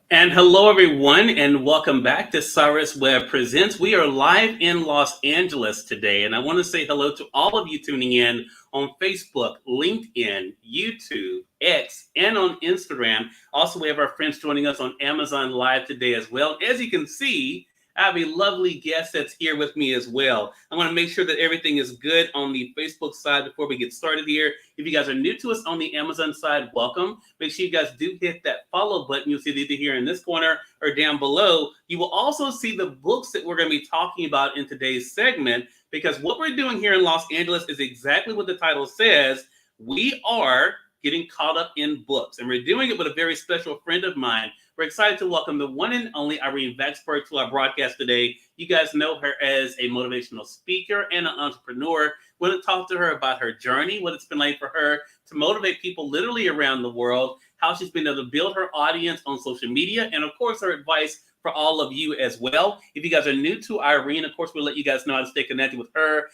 And hello, everyone, and welcome back to Cyrus Web Presents. We are live in Los Angeles today, and I want to say hello to all of you tuning in on Facebook, LinkedIn, YouTube, X, and on Instagram. Also, we have our friends joining us on Amazon Live today as well. As you can see, I have a lovely guest that's here with me as well. I want to make sure that everything is good on the Facebook side before we get started here. If you guys are new to us on the Amazon side, welcome. Make sure you guys do hit that follow button. You'll see it either here in this corner or down below. You will also see the books that we're going to be talking about in today's segment, because what we're doing here in Los Angeles is exactly what the title says. We are getting caught up in books, and we're doing it with a very special friend of mine. We're excited to welcome the one and only Irene Vaksberg to our broadcast today. You guys know her as a motivational speaker and an entrepreneur. We're going to talk to her about her journey, what it's been like for her to motivate people literally around the world, how she's been able to build her audience on social media, and of course, her advice for all of you as well. If you guys are new to Irene, of course, we'll let you guys know how to stay connected with her.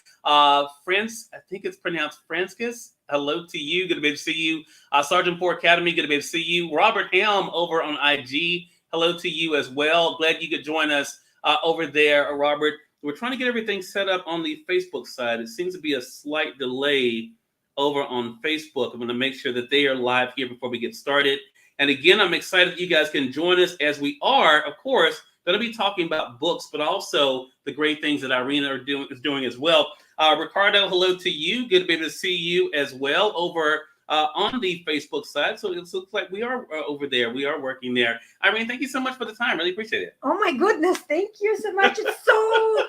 Friends, I think it's pronounced Francis. Hello to you. Good to be able to see you. Sergeant 4 Academy, good to be able to see you. Robert Helm over on IG. Hello to you as well. Glad you could join us over there, Robert. We're trying to get everything set up on the Facebook side. It seems to be a slight delay over on Facebook. I'm going to make sure that they are live here before we get started. And again, I'm excited that you guys can join us, as we are, of course, going to be talking about books, but also the great things that Irene is doing as well. Ricardo, hello to you. Good to be able to see you as well over on the Facebook side. So it looks like we are over there. We are working there. Irene, thank you so much for the time. Really appreciate it. Oh my goodness, thank you so much. It's so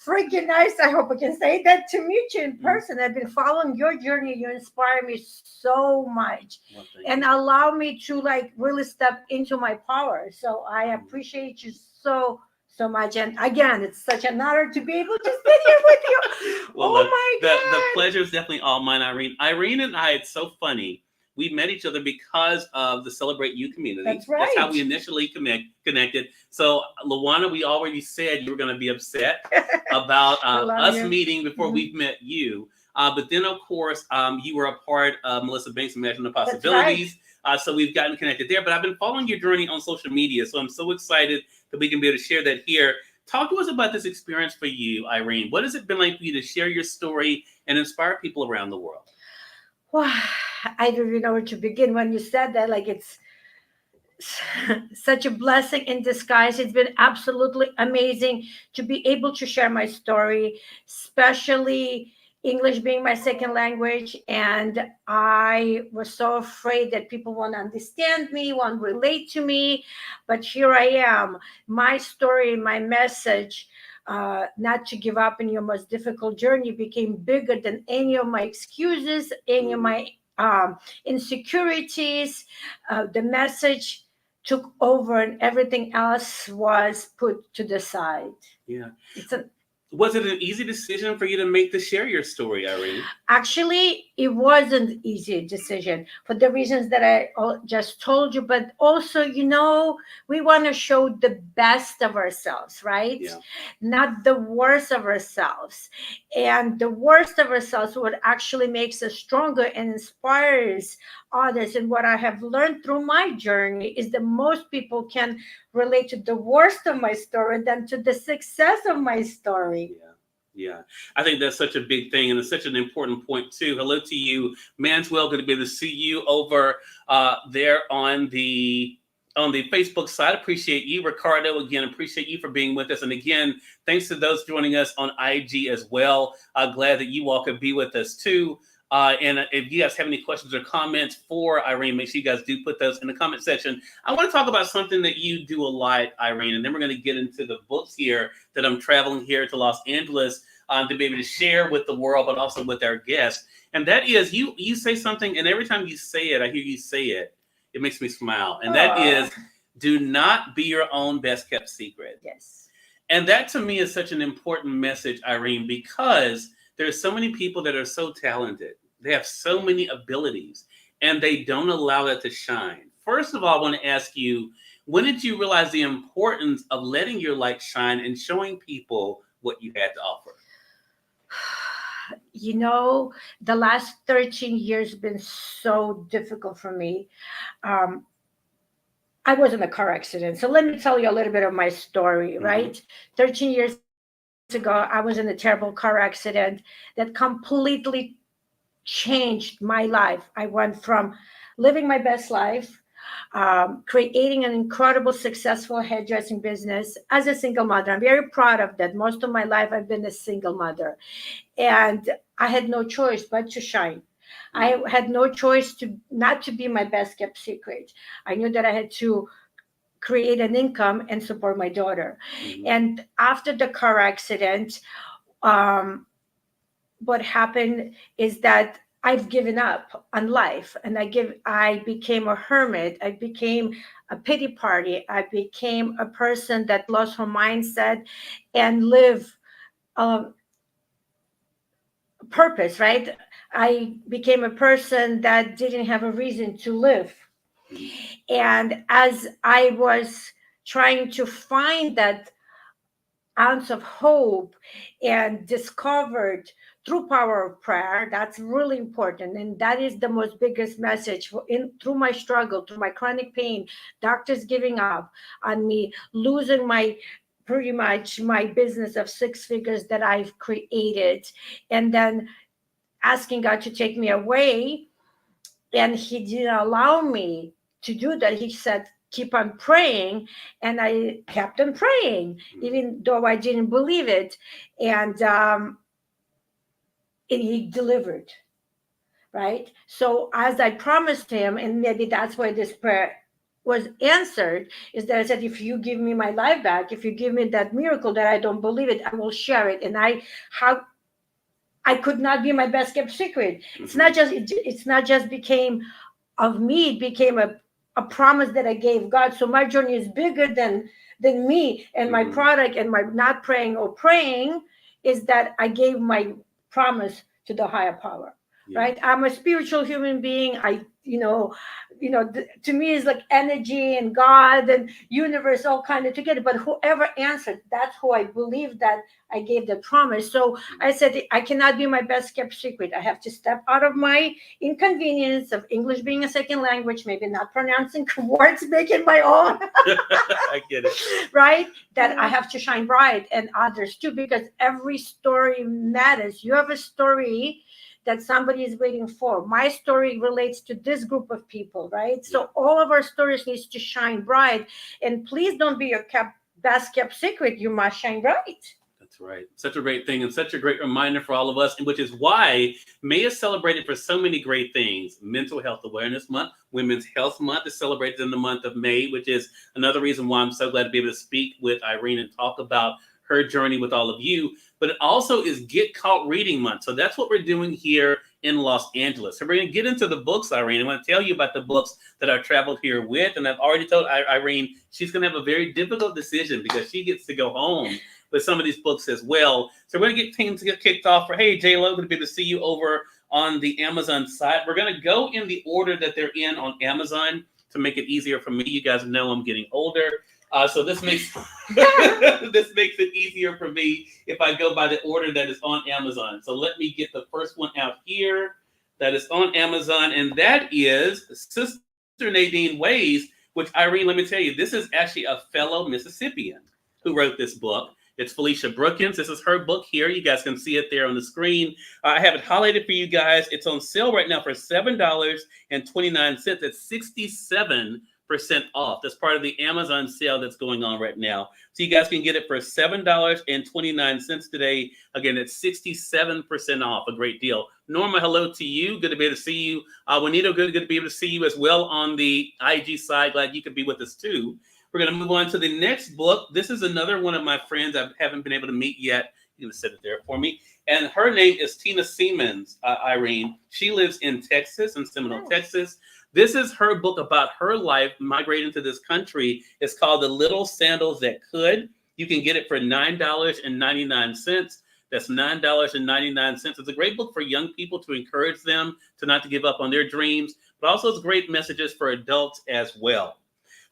freaking nice. I hope I can say that to meet you in person. I've been following your journey. You inspire me so much and allow me to really step into my power. So I appreciate you so much. And again, it's such an honor to be able to sit here with you. Well, Oh look, my the God. pleasure is definitely all mine, Irene. Irene and I, it's so funny. We met each other because of the Celebrate You community. That's That's how right. we initially connected. So, Luana, we already said you were going to be upset about I love us you. meeting before Mhm. we've met you. But then, of course, you were a part of Melissa Banks' Imagine the That's right. Possibilities. So we've gotten connected there. But I've been following your journey on social media. So I'm so excited that we can be able to share that here. Talk to us about this experience for you, Irene. What has it been like for you to share your story and inspire people around the world? Wow, I don't even know where to begin when you said that. Like it's such a blessing in disguise. It's been absolutely amazing to be able to share my story, especially English being my second language. And I was so afraid that people won't understand me, won't relate to me. But here I am. My story, my message, not to give up in your most difficult journey became bigger than any of my excuses, any of my insecurities. The message took over and everything else was put to the side. Yeah. It's a Was it an easy decision for you to make to share your story, Irene? Actually, it wasn't an easy decision for the reasons that I just told you, but also, we want to show the best of ourselves, right? Yeah. Not the worst of ourselves. And the worst of ourselves, what actually makes us stronger and inspires others. And what I have learned through my journey is that most people can relate to the worst of my story than to the success of my story. Yeah. Yeah, I think that's such a big thing, and it's such an important point too. Hello to you, Manswell. Good to be able to see you over there on the Facebook side. Appreciate you, Ricardo. Again, appreciate you for being with us, and again, thanks to those joining us on IG as well. Glad that you all could be with us too. And if you guys have any questions or comments for Irene, make sure you guys do put those in the comment section. I want to talk about something that you do a lot, Irene, and then we're going to get into the books here that I'm traveling here to Los Angeles to be able to share with the world, but also with our guests. And that is, you say something, and every time you say it, I hear you say it, it makes me smile. And that is, do not be your own best kept secret. Yes. And that to me is such an important message, Irene, because there's so many people that are so talented. They have so many abilities, and they don't allow that to shine. First of all, I want to ask you, when did you realize the importance of letting your light shine and showing people what you had to offer? The last 13 years been so difficult for me. Um, I was in a car accident. So let me tell you a little bit of my story, Mm-hmm. right? 13 years ago, I was in a terrible car accident that completely changed my life. I went from living my best life, creating an incredible, successful hairdressing business as a single mother. I'm very proud of that. Most of my life, I've been a single mother. And I had no choice but to shine. I had no choice to not to be my best kept secret. I knew that I had to create an income and support my daughter. Mm-hmm. And after the car accident, um, what happened is that I've given up on life, and I became a hermit. I became a pity party. I became a person that lost her mindset and live um, purpose, right? I became a person that didn't have a reason to live. Mm-hmm. And as I was trying to find that ounce of hope and discovered through power of prayer, that's really important, and that is the most biggest message in through my struggle, through my chronic pain, doctors giving up on me, losing my pretty much my business of six figures that I've created, and then asking God to take me away, and he didn't allow me to do that. He said, keep on praying. And I kept on praying, even though I didn't believe it. And he delivered, right? So as I promised him, and maybe that's why this prayer was answered, is that I said, if you give me my life back, if you give me that miracle that I don't believe it, I will share it. And how I could not be my best kept secret. Mm-hmm. It's not just became of me, it became a promise that I gave God. So my journey is bigger than me and my Mm-hmm. product and my not praying or praying, is that I gave my promise to the higher power. Yeah. Right? I'm a spiritual human being. To me is like energy and God and universe all kind of together. But whoever answered, that's who I believe that I gave the promise. So I said, I cannot be my best kept secret. I have to step out of my inconvenience of English being a second language, maybe not pronouncing words, making my own, I get it. right? That I have to shine bright and others too, because every story matters. You have a story that somebody is waiting for. My story relates to this group of people, right? Yeah. So all of our stories needs to shine bright. And please don't be your best kept secret. You must shine bright. That's right. Such a great thing and such a great reminder for all of us, and which is why May is celebrated for so many great things. Mental Health Awareness Month, Women's Health Month is celebrated in the month of May, which is another reason why I'm so glad to be able to speak with Irene and talk about her journey with all of you. But it also is Get Caught Reading Month. So that's what we're doing here in Los Angeles. So we're going to get into the books, Irene. I want to tell you about the books that I've traveled here with. And I've already told Irene she's going to have a very difficult decision because she gets to go home with some of these books as well. So we're going to get things to get kicked off for, hey, J-Lo, good to be able to see you over on the Amazon site. We're going to go in the order that they're in on Amazon to make it easier for me. You guys know I'm getting older. So this makes this makes it easier for me if I go by the order that is on Amazon. So let me get the first one out here that is on Amazon, and that is Sister Nadine Ways, which, Irene, let me tell you, this is actually a fellow Mississippian who wrote this book. It's Felicia Brookins. This is her book here. You guys can see it there on the screen. I have it highlighted for you guys. It's on sale right now for $7.29. It's 67% off. That's part of the Amazon sale that's going on right now. So you guys can get it for $7.29 today. Again, it's 67% off. A great deal. Norma, hello to you. Good to be able to see you. Juanito, good to be able to see you as well on the IG side. Glad you could be with us too. We're going to move on to the next book. This is another one of my friends I haven't been able to meet yet. You're going to sit it there for me. And her name is Tina Siemens, Irene. She lives in Texas, in Seminole, Texas. This is her book about her life migrating to this country. It's called The Little Sandals That Could. You can get it for $9.99. That's $9.99. It's a great book for young people to encourage them to not to give up on their dreams, but also it's great messages for adults as well.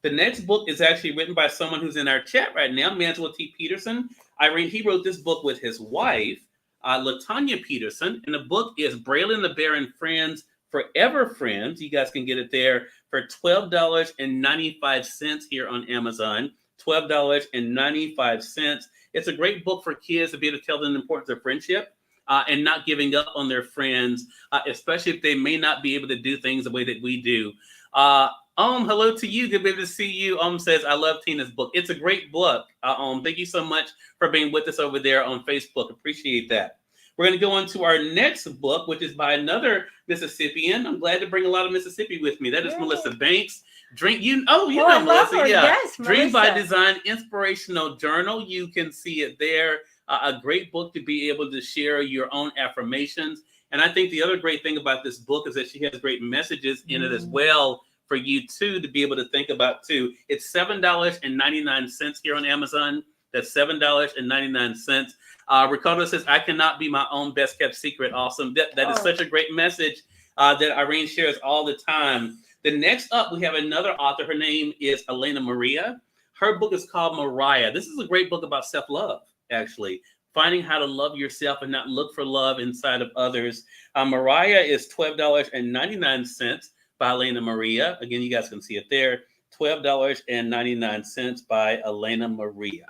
The next book is actually written by someone who's in our chat right now, Mangela T. Peterson. Irene, he wrote this book with his wife, LaTanya Peterson, and the book is Braylon the Bear and Friends, Forever Friends. You guys can get it there for $12.95 here on Amazon. $12.95. It's a great book for kids to be able to tell them the importance of friendship. And not giving up on their friends, especially if they may not be able to do things the way that we do. Hello to you. Good to be able to see you. Says, I love Tina's book. It's a great book. Thank you so much for being with us over there on Facebook. Appreciate that. We're going to go on to our next book, which is by another Mississippian. I'm glad to bring a lot of Mississippi with me. That is Melissa Banks. You know Melissa. Her. Yeah. Yes, Dream Melissa. by Design Inspirational Journal. You can see it there. A great book to be able to share your own affirmations. And I think the other great thing about this book is that she has great messages in it as well for you too to be able to think about too. It's $7.99 here on Amazon. That's $7.99. Ricardo says, I cannot be my own best kept secret. Awesome. That is such a great message that Irene shares all the time. The next up, we have another author. Her name is Elena Maria. Her book is called Mariah. This is a great book about self-love, actually. Finding how to love yourself and not look for love inside of others. Mariah is $12.99 by Elena Maria. Again, you guys can see it there. $12.99 by Elena Maria.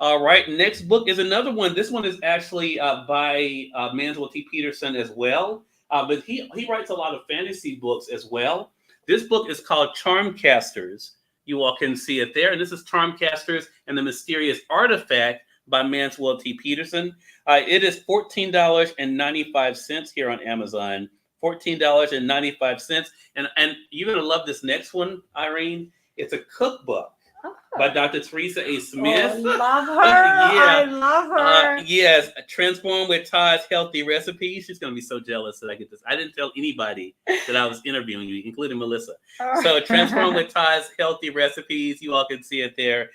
All right, next book is another one. This one is actually by Mansell T. Peterson as well. But he writes a lot of fantasy books as well. This book is called Charmcasters. You all can see it there. And this is Charmcasters and the Mysterious Artifact by Mansell T. Peterson. It is $14.95 here on Amazon. $14.95. And you're going to love this next one, Irene. It's a cookbook by Dr. Teresa A. Smith. Oh, love her. I love her. Yes, Transform with Todd's Healthy Recipes. She's going to be so jealous that I get this. I didn't tell anybody that I was interviewing you, including Melissa. So Transform with Todd's Healthy Recipes. You all can see it there.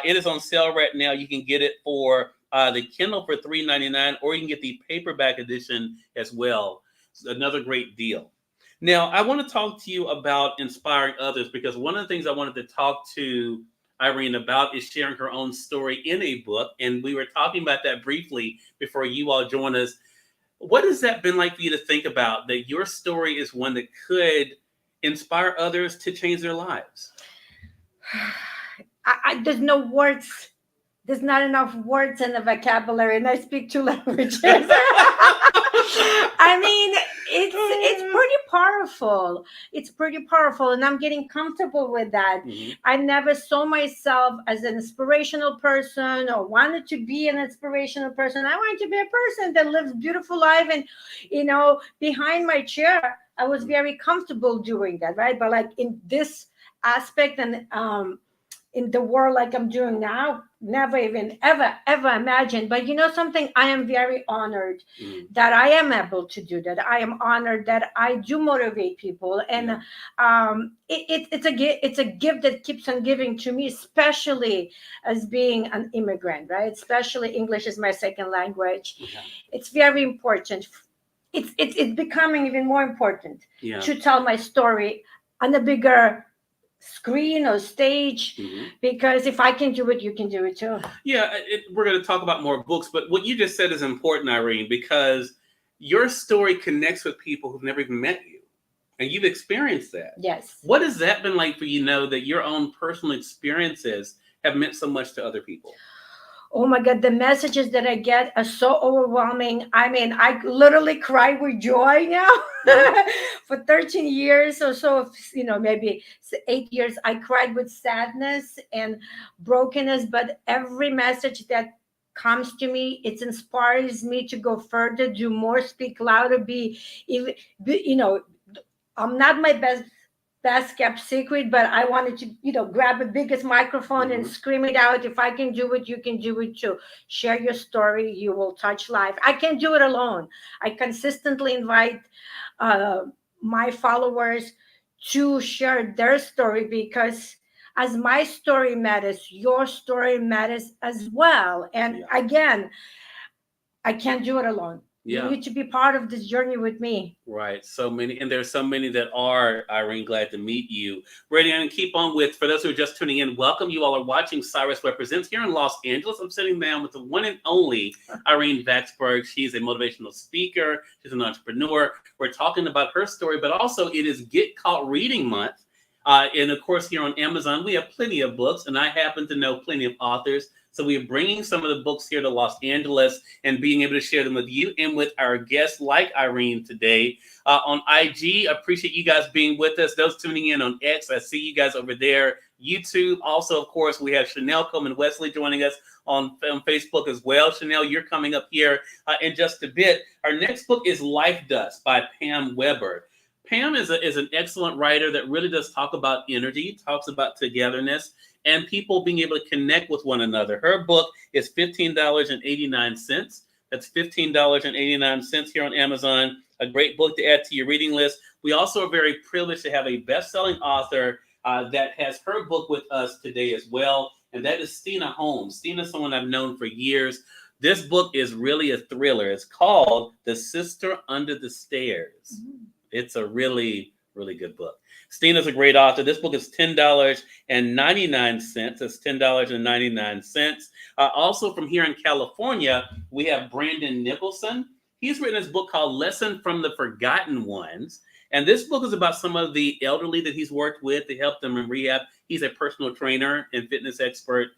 It is on sale right now. You can get it for the Kindle for $3.99, or you can get the paperback edition as well. It's another great deal. Now, I want to talk to you about inspiring others, because one of the things I wanted to talk to Irene about is sharing her own story in a book. And we were talking about that briefly before you all joined us. What has that been like for you to think about, that your story is one that could inspire others to change their lives? There's no words. There's not enough words in the vocabulary, and I speak 2 languages. I mean, it's pretty powerful. It's pretty powerful, and I'm getting comfortable with that. Mm-hmm. I never saw myself as an inspirational person or wanted to be an inspirational person. I wanted to be a person that lives a beautiful life, and behind my chair, I was very comfortable doing that, right? But like in this aspect and in the world like I'm doing now, never even ever imagined. But something, I am very honored that I am able to do that. I am honored that I do motivate people, and it's a gift that keeps on giving to me, especially as being an immigrant, right? Especially English is my second language. It's very important. It's becoming even more important to tell my story on a bigger screen or stage, because if I can do it, you can do it too. We're going to talk about more books, but what you just said is important, Irene, because your story connects with people who've never even met you, and you've experienced that. Yes. What has that been like for you, that your own personal experiences have meant so much to other people? Oh my God, the messages that I get are so overwhelming. I mean, I literally cry with joy now. For 13 years or so, maybe 8 years, I cried with sadness and brokenness. But every message that comes to me, it inspires me to go further, do more, speak louder, I'm not my best kept secret, but I wanted to, grab the biggest microphone and scream it out. If I can do it, you can do it too. Share your story. You will touch life. I can't do it alone. I consistently invite my followers to share their story, because as my story matters, your story matters as well. And again, I can't do it alone. You Yeah. need to be part of this journey with me. Right. So many, and there's so many that are, Irene, glad to meet you. Ready and keep on with, for those who are just tuning in, welcome. You all are watching Cyrus Represents here in Los Angeles. I'm sitting down with the one and only Irene Vaksberg. She's a motivational speaker. She's an entrepreneur. We're talking about her story, but also it is Get Caught Reading Month. And of course, here on Amazon, we have plenty of books, and I happen to know plenty of authors. So we are bringing some of the books here to Los Angeles and being able to share them with you and with our guests like Irene today. On IG, appreciate you guys being with us. Those tuning in on X, I see you guys over there. YouTube. Also, of course, we have Chanel Coleman Wesley joining us on Facebook as well. Chanel, you're coming up here in just a bit. Our next book is Life Dust by Pam Weber. Pam is an excellent writer that really does talk about energy, talks about togetherness, and people being able to connect with one another. Her book is $15.89. That's $15.89 here on Amazon. A great book to add to your reading list. We also are very privileged to have a best-selling author that has her book with us today as well, and that is Stina Holmes. Stina is someone I've known for years. This book is really a thriller. It's called The Sister Under the Stairs. Mm-hmm. It's a really, really good book. Stina's a great author. This book is $10.99. That's $10.99. Also from here in California, we have Brandon Nicholson. He's written his book called Lesson from the Forgotten Ones. And this book is about some of the elderly that he's worked with to help them in rehab. He's a personal trainer and fitness expert.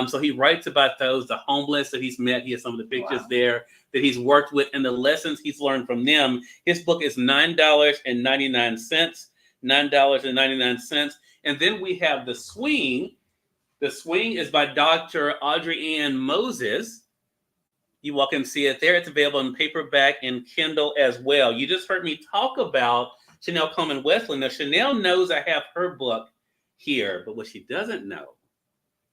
So he writes about those, the homeless that he's met. He has some of the pictures there that he's worked with and the lessons he's learned from them. His book is $9.99. $9.99. And then we have The Swing. The Swing is by Dr. Audrey Ann Moses. You all can see it there. It's available in paperback and Kindle as well. You just heard me talk about Chanel Coleman Wesley. Now, Chanel knows I have her book here, but what she doesn't know,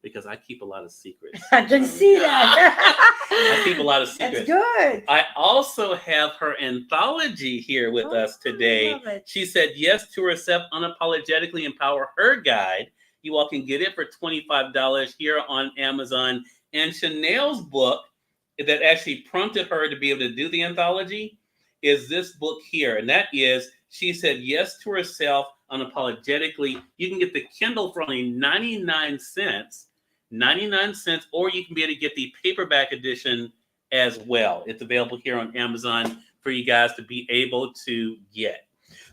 because I keep a lot of secrets. I can see that. I keep a lot of secrets. That's good. I also have her anthology here with us today. I love it. She said yes to herself, unapologetically empower her guide. You all can get it for $25 here on Amazon. And Chanel's book that actually prompted her to be able to do the anthology is this book here. And that is She Said Yes to Herself, Unapologetically. You can get the Kindle for only 99 cents. 99 cents, or you can be able to get the paperback edition as well. It's available here on Amazon for you guys to be able to get.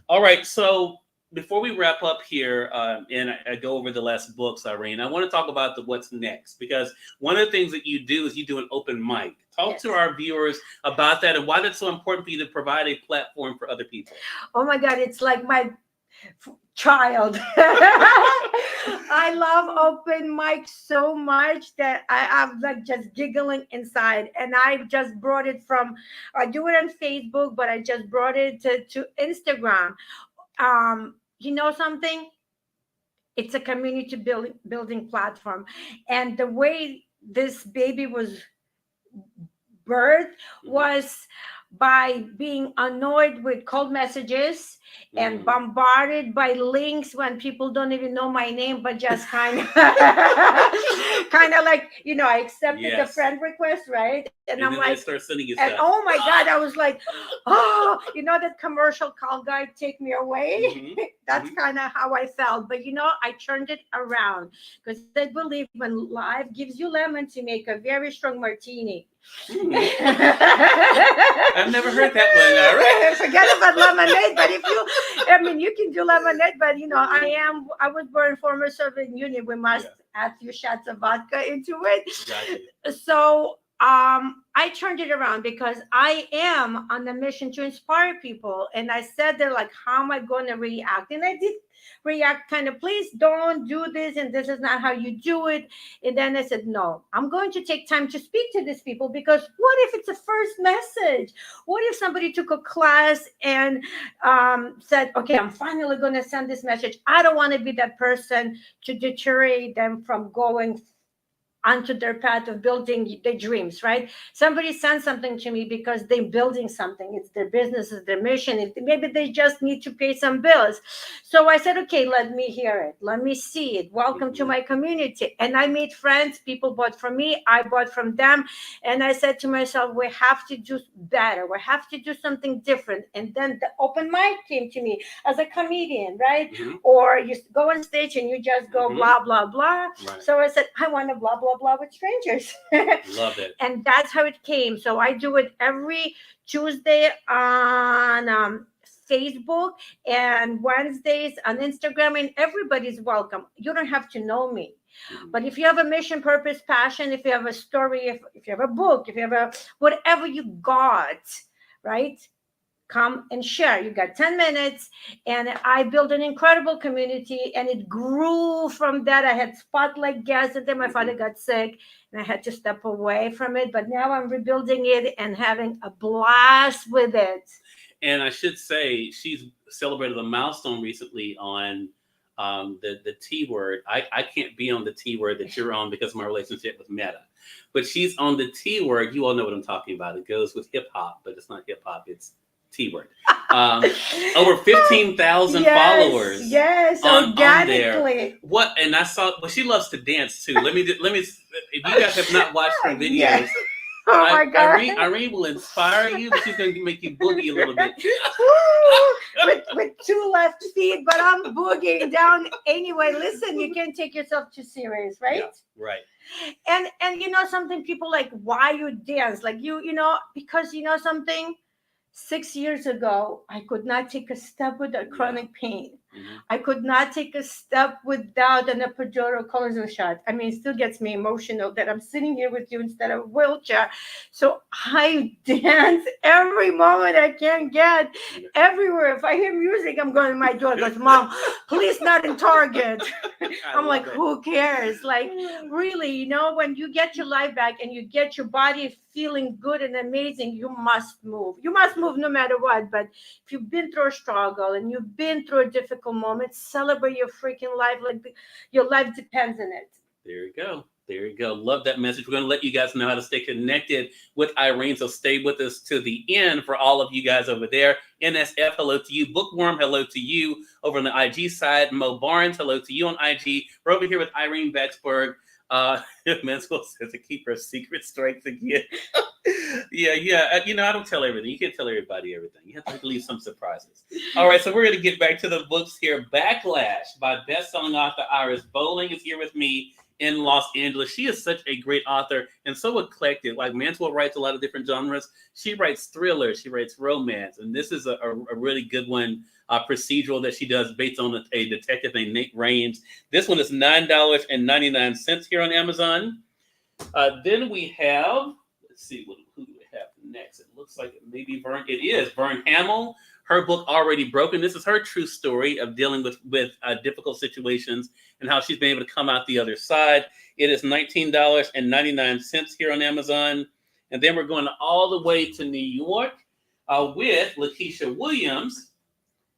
All right, so before we wrap up here and I go over the last books, Irene, I want to talk about the what's next, because one of the things that you do is you do an open mic. Talk to our viewers about that and why that's so important for you to provide a platform for other people. Oh my God, it's like my child. I love open mic so much that I'm like just giggling inside, and I just brought it from, I do it on Facebook, but I just brought it to Instagram. You know something? It's a community building platform, and the way this baby was birthed was by being annoyed with cold messages and bombarded by links when people don't even know my name, but just kind of like, you know, I accepted the friend request, right? And I'm like, start sending you and stuff. oh my God, I was like, oh, you know, that commercial call guy, take me away. That's kind of how I felt. But, you know, I turned it around because I believe when life gives you lemons, you make a very strong martini. I've never heard that one. All right. Forget about lemonade, but you can do lemonade, but you know, I was born former Soviet Union. We must add a few shots of vodka into it. Exactly. So I turned it around because I am on a mission to inspire people. And I said, they're like, how am I going to react? And I did react kind of, please don't do this. And this is not how you do it. And then I said, no, I'm going to take time to speak to these people, because what if it's a first message? What if somebody took a class and said, okay, I'm finally going to send this message. I don't want to be that person to deteriorate them from going onto their path of building their dreams, right? Somebody sends something to me because they're building something. It's their business, it's their mission. Maybe they just need to pay some bills. So I said, okay, let me hear it. Let me see it. Welcome to my community. And I made friends. People bought from me. I bought from them. And I said to myself, we have to do better. We have to do something different. And then the open mic came to me as a comedian, right? Or you go on stage and you just go blah, blah, blah. Right. So I said, I want to blah, blah, blah with strangers. Love it. And that's how it came. So I do it every Tuesday on Facebook and Wednesdays on Instagram, and everybody's welcome. You don't have to know me. But if you have a mission, purpose, passion, if you have a story, if you have a book, if you have a whatever you got, right? Come and share. You got 10 minutes. And I built an incredible community, and it grew from that. I had spotlight guests, and then my father got sick and I had to step away from it. But now I'm rebuilding it and having a blast with it. And I should say, she's celebrated a milestone recently on the T word. I can't be on the T word that you're on because of my relationship with Meta. But she's on the T word. You all know what I'm talking about. It goes with hip hop, but it's not hip hop. It's T word. Over 15,000 followers. Yes, organically. On there. What? And I saw. Well, she loves to dance too. Let me. If you guys have not watched her videos. Yes. Oh my God. Irene will inspire you, but she's going to make you boogie a little bit. with two left feet, but I'm boogieing down anyway. Listen, you can't take yourself too serious, right? Yeah, right. And you know something, people like, why you dance? Like you know, because you know something, 6 years ago, I could not take a step without chronic pain. I could not take a step without an epidural collagen shot. I mean, it still gets me emotional that I'm sitting here with you instead of a wheelchair. So I dance every moment I can get, everywhere. If I hear music, I'm going to my door. Goes, Mom, please not in Target. I'm like, who cares? Like, really, you know, when you get your life back and you get your body feeling good and amazing, you must move. You must move no matter what. But if you've been through a struggle and you've been through a difficult moment, celebrate your freaking life like your life depends on it. There you go. There you go. Love that message. We're going to let you guys know how to stay connected with Irene, so stay with us to the end. For all of you guys over there, NSF, hello to you. Bookworm, hello to you. Over on the IG side, Mo Barnes, hello to you on IG. We're over here with Irene Vaksberg. Mansell says to keep her secret strength again. Yeah. You know, I don't tell everything. You can't tell everybody everything. You have to leave some surprises. All right, so we're going to get back to the books here. Backlash by best-selling author Iris Bowling is here with me in Los Angeles. She is such a great author and so eclectic. Like, Mansell writes a lot of different genres. She writes thrillers. She writes romance. And this is a really good one, procedural that she does based on a detective named Nate Raines. This one is $9.99 here on Amazon. Then we have, let's see, who do we have next? It looks like it may be Vern. It is Vern Hamill. Her book, Already Broken. This is her true story of dealing with difficult situations and how she's been able to come out the other side. It is $19.99 here on Amazon. And then we're going all the way to New York with Lakeisha Williams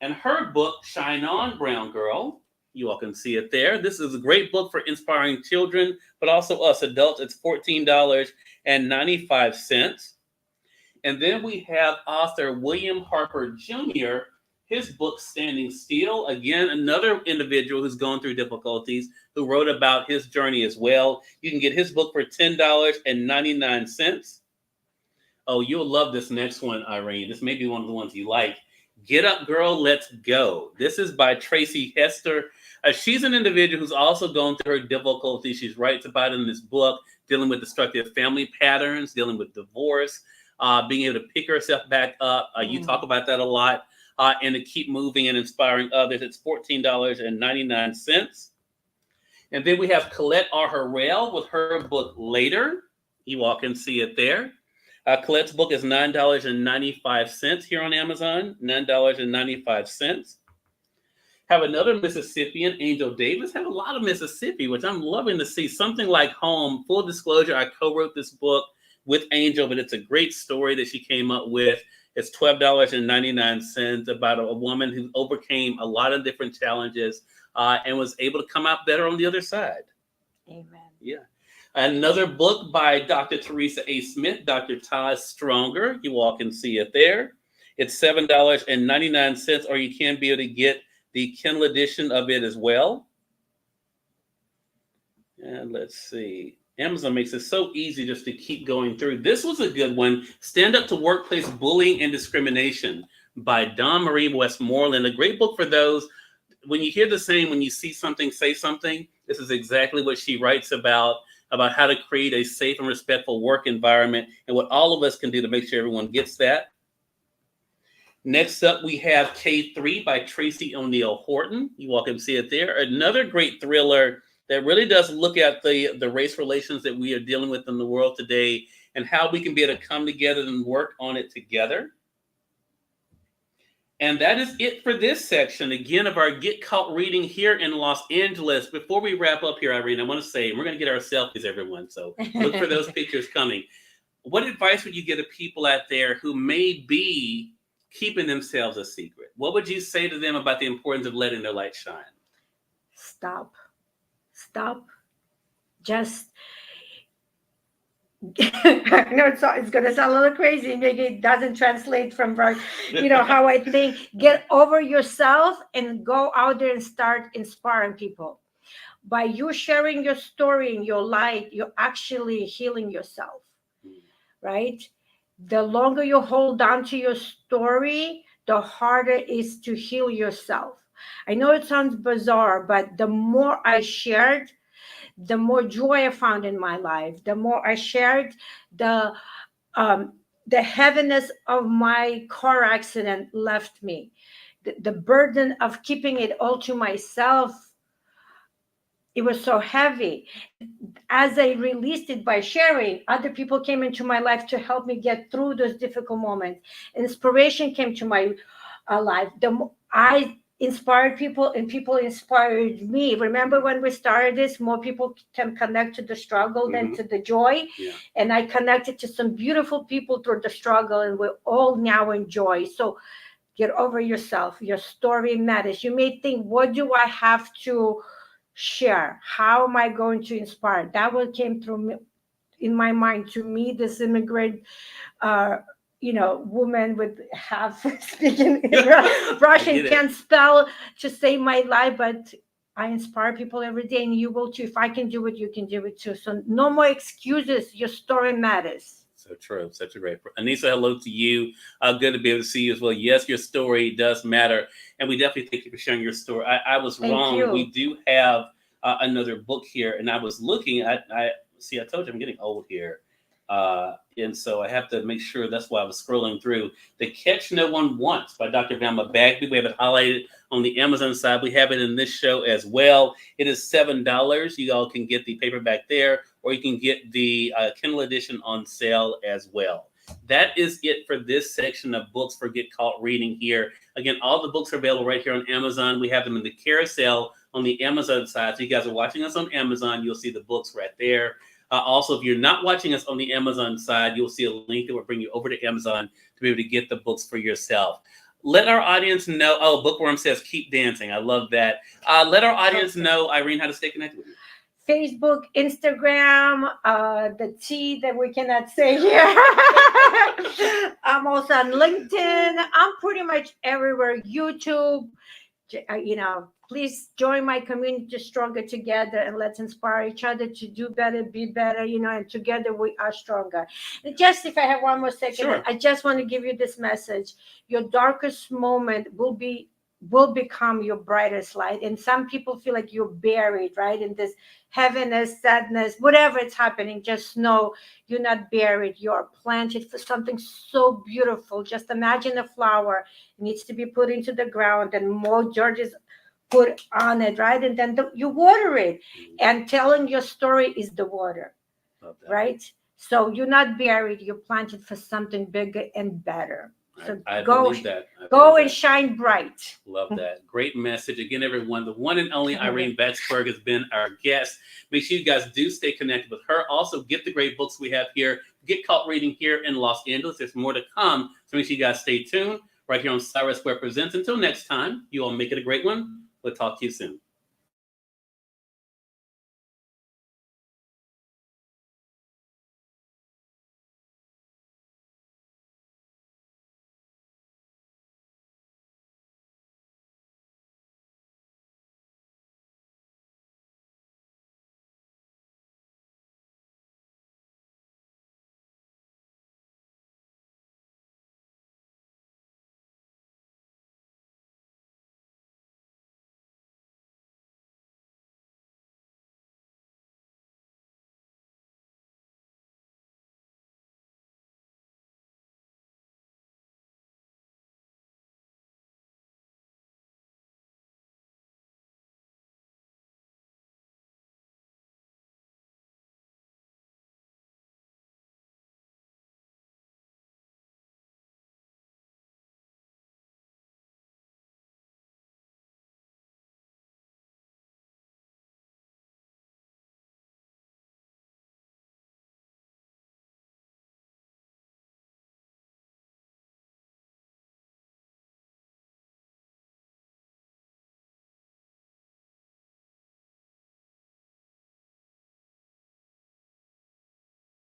and her book, Shine On, Brown Girl. You all can see it there. This is a great book for inspiring children, but also us adults. It's $14.95. And then we have author William Harper Jr., his book, Standing Still. Again, another individual who's going through difficulties, who wrote about his journey as well. You can get his book for $10.99. Oh, you'll love this next one, Irene. This may be one of the ones you like. Get Up, Girl, Let's Go. This is by Tracy Hester. She's an individual who's also going through her difficulties. She writes about it in this book, dealing with destructive family patterns, dealing with divorce, being able to pick herself back up. You talk about that a lot. And to keep moving and inspiring others. It's $14.99. And then we have Colette R. Harrell with her book, Later. You all can see it there. Colette's book is $9.95 here on Amazon. $9.95. Have another Mississippian, Angel Davis. Have a lot of Mississippi, which I'm loving to see. Something Like Home. Full disclosure, I co-wrote this book with Angel, but it's a great story that she came up with. It's $12.99 about a woman who overcame a lot of different challenges and was able to come out better on the other side. Amen. Yeah. Another book by Dr. Teresa A. Smith, Dr. Todd Stronger. You all can see it there. It's $7.99, or you can be able to get the Kindle edition of it as well. And let's see. Amazon makes it so easy just to keep going through. This was a good one. Stand Up to Workplace Bullying and Discrimination by Dawn Marie Westmoreland. A great book for those. When you hear the saying, when you see something, say something. This is exactly what she writes about how to create a safe and respectful work environment and what all of us can do to make sure everyone gets that. Next up, we have K3 by Tracy O'Neill Horton. You all can see it there. Another great thriller that really does look at the race relations that we are dealing with in the world today and how we can be able to come together and work on it together. And that is it for this section, again, of our Get Caught reading here in Los Angeles. Before we wrap up here, Irene, I want to say, we're going to get our selfies, everyone. So look for those pictures coming. What advice would you give to people out there who may be keeping themselves a secret? What would you say to them about the importance of letting their light shine? Stop. Just, I know it's going to sound a little crazy. Maybe it doesn't translate from how I think. Get over yourself and go out there and start inspiring people. By you sharing your story and your light, you're actually healing yourself, right? The longer you hold on to your story, the harder it is to heal yourself. I know it sounds bizarre, but the more I shared, the more joy I found in my life. The more I shared, the heaviness of my car accident left me. The burden of keeping it all to myself, it was so heavy. As I released it by sharing, other people came into my life to help me get through those difficult moments. Inspiration came to my life. I inspired people and people inspired me. Remember when we started this, more people can connect to the struggle than to the joy. Yeah. And I connected to some beautiful people through the struggle, and we're all now in joy. So get over yourself. Your story matters. You may think, what do I have to share? How am I going to inspire? That one came through me, in my mind, to me, this immigrant woman with half speaking Russian, can't spell, to save my life, but I inspire people every day, and you will too. If I can do it, you can do it too. So no more excuses. Your story matters. So true. Such a great. Anissa, hello to you. Good to be able to see you as well. Yes, your story does matter. And we definitely thank you for sharing your story. I was wrong. You. We do have another book here. And I was looking at, I told you I'm getting old here. And so I have to make sure, that's why I was scrolling through. The Catch No One Wants by Dr. Velma Bagby. We have it highlighted on the Amazon side. We have it in this show as well. It is $7. You all can get the paperback there, or you can get the Kindle edition on sale as well. That is it for this section of books for Get Caught reading here. Again, all the books are available right here on Amazon. We have them in the carousel on the Amazon side. So you guys are watching us on Amazon, you'll see the books right there. Also, if you're not watching us on the Amazon side, you'll see a link that will bring you over to Amazon to be able to get the books for yourself. Let our audience know. Oh, Bookworm says, keep dancing. I love that. Let our audience know, Irene, how to stay connected with you. Facebook, Instagram, the T that we cannot say here. I'm also on LinkedIn. I'm pretty much everywhere. YouTube. Please join my community, Stronger Together, and let's inspire each other to do better, be better, and together we are stronger. And just, if I have one more second, sure. I just want to give you this message. Your darkest moment will become your brightest light. And some people feel like you're buried, right, in this heaviness, sadness, whatever it's happening. Just know you're not buried. You're planted for something so beautiful. Just imagine a flower. It needs to be put into the ground, and more dirt is put on it, right? And then you water it. And telling your story is the water, right? So you're not buried. You're planted for something bigger and better. So I believe that. Go and shine bright. Love that. Great message. Again, everyone, the one and only Irene Vaksberg has been our guest. Make sure you guys do stay connected with her. Also, get the great books we have here. Get Caught reading here in Los Angeles. There's more to come. So make sure you guys stay tuned right here on Cyrus Square Presents. Until next time, you all make it a great one. We'll talk to you soon.